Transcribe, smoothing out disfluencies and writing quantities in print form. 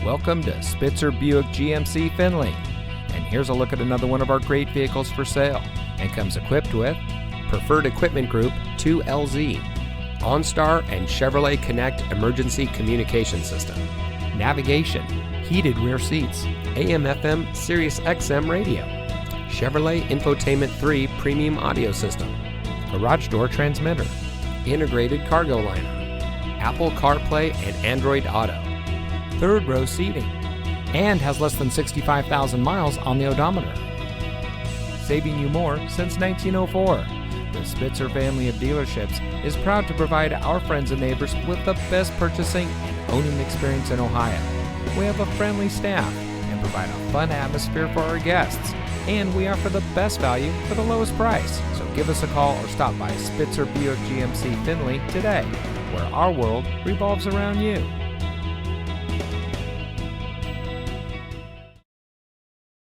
Welcome to Spitzer Buick GMC Findlay. And here's a look at another one of our great vehicles for sale. And comes equipped with Preferred Equipment Group 2LZ, OnStar and Chevrolet Connect Emergency Communication System, navigation, heated rear seats, AM/FM Sirius XM radio, Chevrolet Infotainment 3 Premium Audio System, garage door transmitter, integrated cargo liner, Apple CarPlay and Android Auto, third row seating, and has less than 65,000 miles on the odometer. Saving you more since 1904. The Spitzer family of dealerships is proud to provide our friends and neighbors with the best purchasing and owning experience in Ohio. We have a friendly staff and provide a fun atmosphere for our guests, and we offer the best value for the lowest price. So give us a call or stop by Spitzer Buick GMC Findlay today, where our world revolves around you.